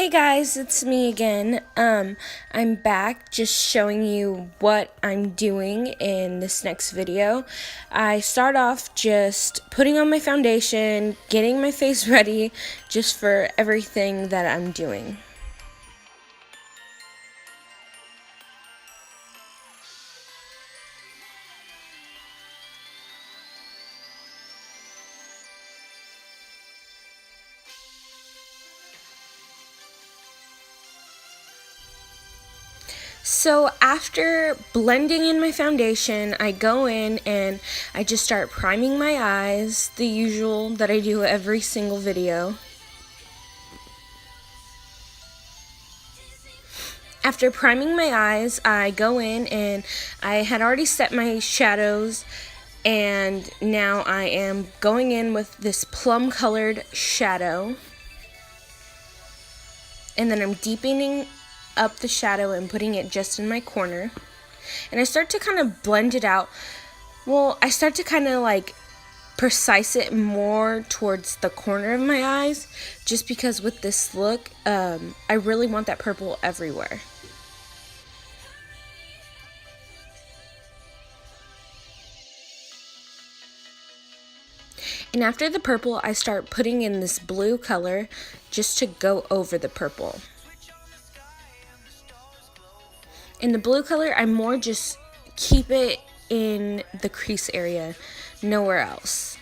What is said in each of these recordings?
Hey guys, it's me again. I'm back just showing you what I'm doing in this next video. I start off just putting on my foundation, getting my face ready just for everything that I'm doing. So after blending in my foundation, I go in and I just start priming my eyes, the usual that I do every single video. After priming my eyes, I go in and I had already set my shadows, and now I am going in with this plum colored shadow, and then I'm deepening up the shadow and putting it just in my corner, and I start to kind of blend it out. Well, I start to kind of like precise it more towards the corner of my eyes, just because with this look, I really want that purple everywhere. And after the purple, I start putting in this blue color just to go over the purple. In the blue color, I more just keep it in the crease area, nowhere else.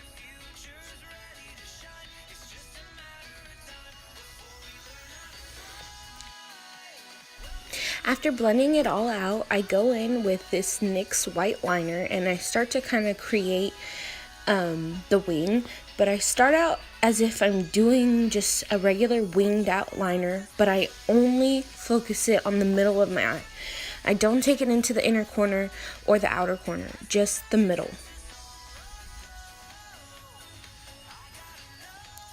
After blending it all out, I go in with this NYX white liner and I start to kind of create the wing, but I start out as if I'm doing just a regular winged outliner, but I only focus it on the middle of my eye. I don't take it into the inner corner or the outer corner, just the middle.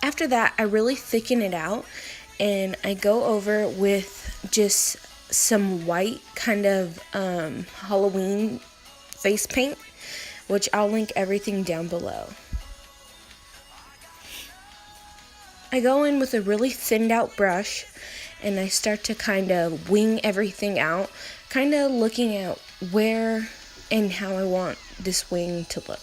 After that, I really thicken it out and I go over with just some white kind of Halloween face paint, which I'll link everything down below. I go in with a really thinned out brush and I start to kind of wing everything out, kind of looking at where and how I want this wing to look.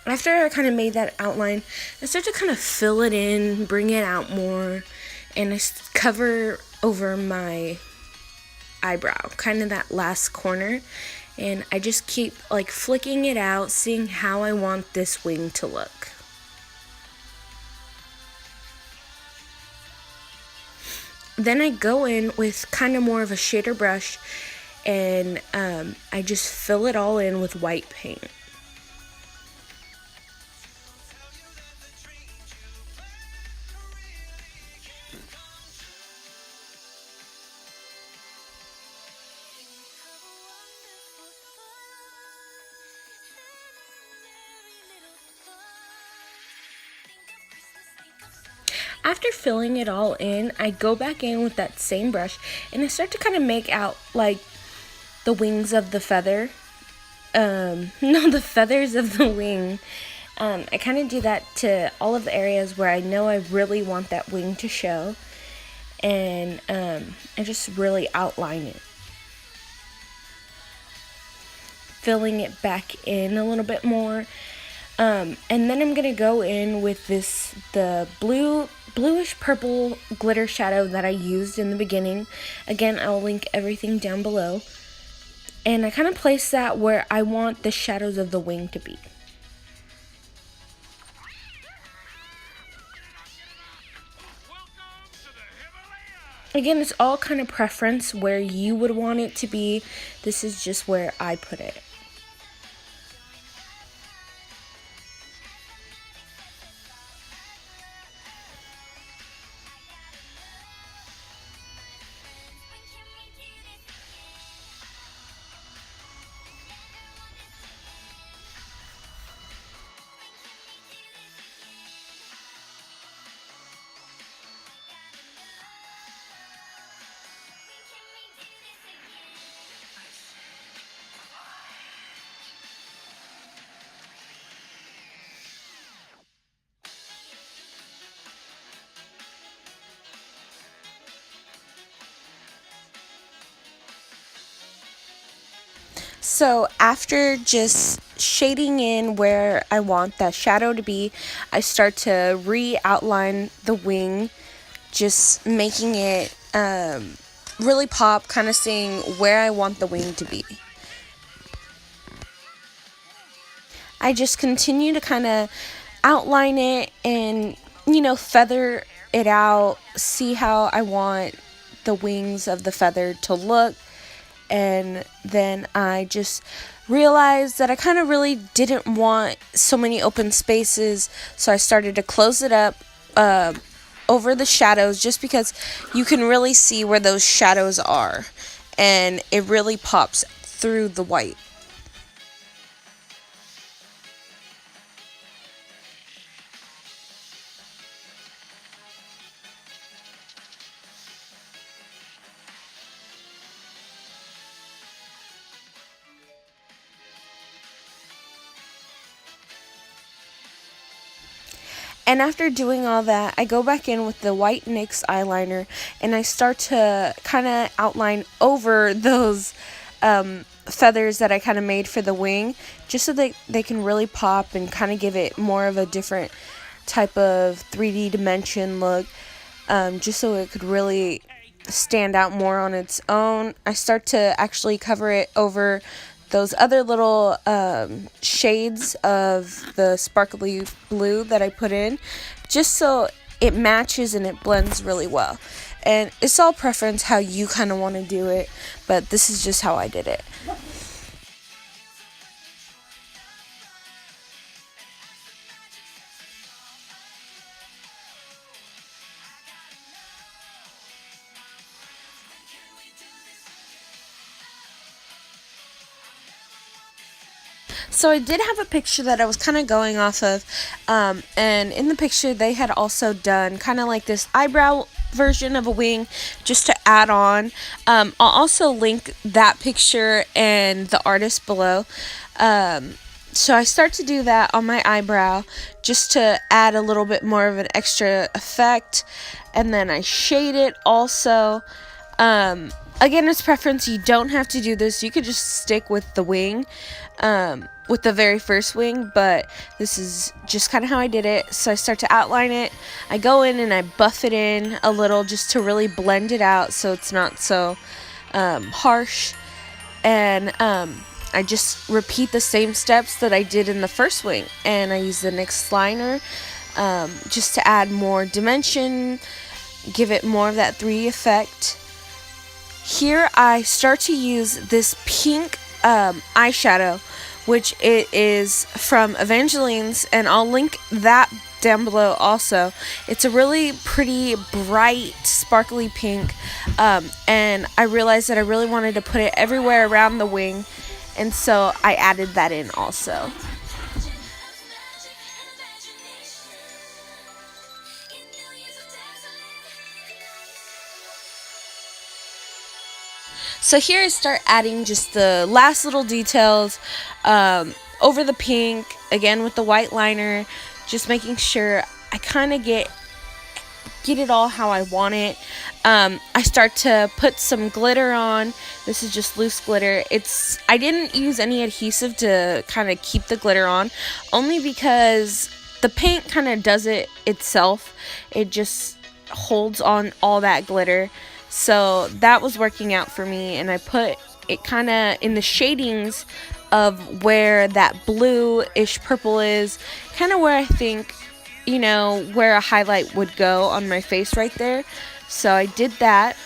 After I kind of made that outline, I start to kind of fill it in, bring it out more, and I cover over my eyebrow, kind of that last corner, and I just keep like flicking it out, seeing how I want this wing to look. Then I go in with kind of more of a shader brush and I just fill it all in with white paint. After filling it all in, I go back in with that same brush and I start to kind of make out like the wings of the feather. No, the feathers of the wing. I kind of do that to all of the areas where I know I really want that wing to show. And I just really outline it. Filling it back in a little bit more. And then I'm going to go in with the bluish purple glitter shadow that I used in the beginning. Again, I'll link everything down below. And I kind of place that where I want the shadows of the wing to be. Again, it's all kind of preference where you would want it to be. This is just where I put it. So after just shading in where I want that shadow to be, I start to re-outline the wing, just making it really pop, kind of seeing where I want the wing to be. I just continue to kind of outline it and, feather it out, see how I want the wings of the feather to look. And then I just realized that I kind of really didn't want so many open spaces, so I started to close it up over the shadows, just because you can really see where those shadows are, and it really pops through the white. And after doing all that, I go back in with the white NYX eyeliner and I start to kind of outline over those feathers that I kind of made for the wing, just so that they can really pop and kind of give it more of a different type of 3D dimension look, just so it could really stand out more on its own. I start to actually cover it over those other little shades of the sparkly blue that I put in, just so it matches and it blends really well. And it's all preference how you kind of want to do it, but this is just how I did it. So I did have a picture that I was kind of going off of, and in the picture they had also done kind of like this eyebrow version of a wing, just to add on. I'll also link that picture and the artist below. So I start to do that on my eyebrow, just to add a little bit more of an extra effect, and then I shade it also. Again, it's preference. You don't have to do this. You could just stick with the wing, with the very first wing, but this is just kind of how I did it. So I start to outline it. I go in and I buff it in a little, just to really blend it out so it's not so harsh. And I just repeat the same steps that I did in the first wing, and I use the NYX liner just to add more dimension, give it more of that 3D effect. Here I start to use this pink eyeshadow, which it is from Evangeline's, and I'll link that down below also. It's a really pretty, bright, sparkly pink, and I realized that I really wanted to put it everywhere around the wing, and so I added that in also. So here I start adding just the last little details over the pink, again with the white liner, just making sure I kind of get it all how I want it. I start to put some glitter on. This is just loose glitter. I didn't use any adhesive to kind of keep the glitter on, only because the paint kind of does it itself. It just holds on all that glitter. So that was working out for me, and I put it kind of in the shadings of where that blue-ish purple is, kind of where I think, where a highlight would go on my face right there. So I did that.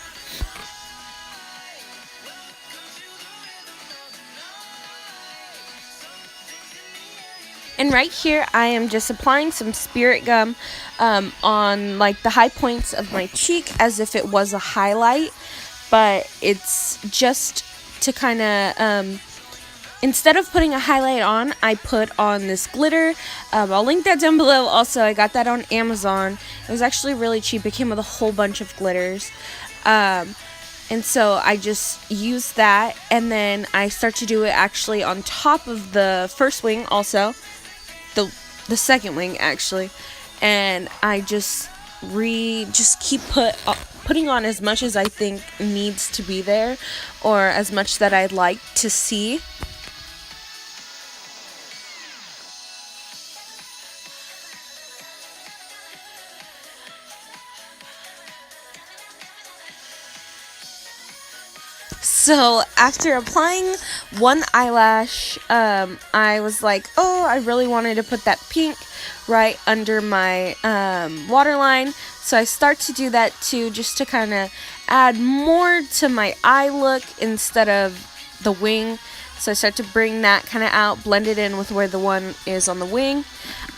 And right here, I am just applying some spirit gum on like the high points of my cheek, as if it was a highlight. But it's just to kind of, instead of putting a highlight on, I put on this glitter. I'll link that down below also. I got that on Amazon. It was actually really cheap. It came with a whole bunch of glitters. And so I just use that, and then I start to do it actually on top of the first wing also. The second wing actually, and I just keep putting on as much as I think needs to be there, or as much that I'd like to see. So after applying one eyelash, I was like, oh, I really wanted to put that pink right under my waterline. So I start to do that too, just to kind of add more to my eye look instead of the wing. So I start to bring that kind of out, blend it in with where the one is on the wing.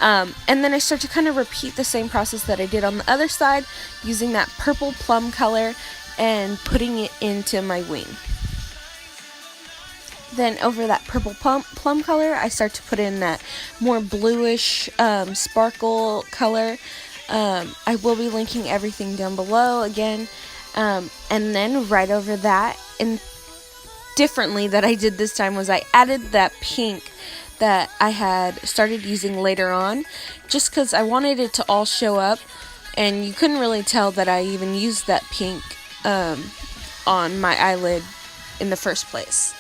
And then I start to kind of repeat the same process that I did on the other side, using that purple plum color and putting it into my wing. Then over that purple plum color, I start to put in that more bluish sparkle color. I will be linking everything down below again. And then right over that, and differently that I did this time, was I added that pink that I had started using later on, just because I wanted it to all show up, and you couldn't really tell that I even used that pink on my eyelid in the first place.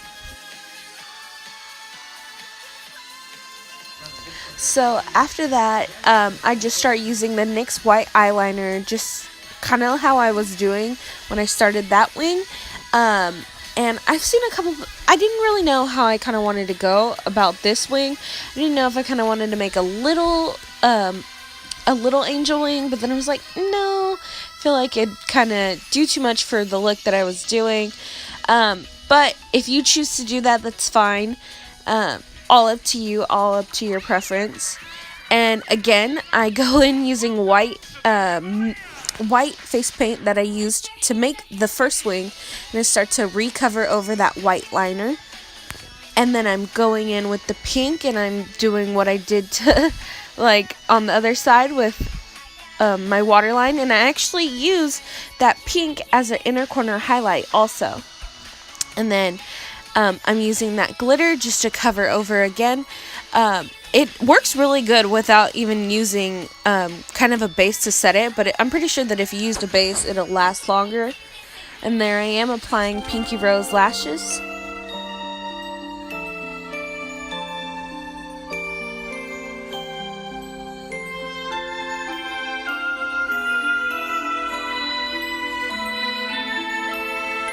So after that, I just start using the NYX white eyeliner, just kind of how I was doing when I started that wing. And I've seen a couple, I didn't really know how I kind of wanted to go about this wing. I didn't know if I kind of wanted to make a little angel wing, but then I was like, no, I feel like it'd kind of do too much for the look that I was doing. But if you choose to do that, that's fine. All up to you, all up to your preference. And again, I go in using white face paint that I used to make the first wing, and I start to recover over that white liner. And then I'm going in with the pink, and I'm doing what I did to like on the other side with my waterline, and I actually use that pink as an inner corner highlight also. And then I'm using that glitter just to cover over again. It works really good without even using kind of a base to set it, but I'm pretty sure that if you used a base, it'll last longer. And there I am applying Pinky Rose lashes.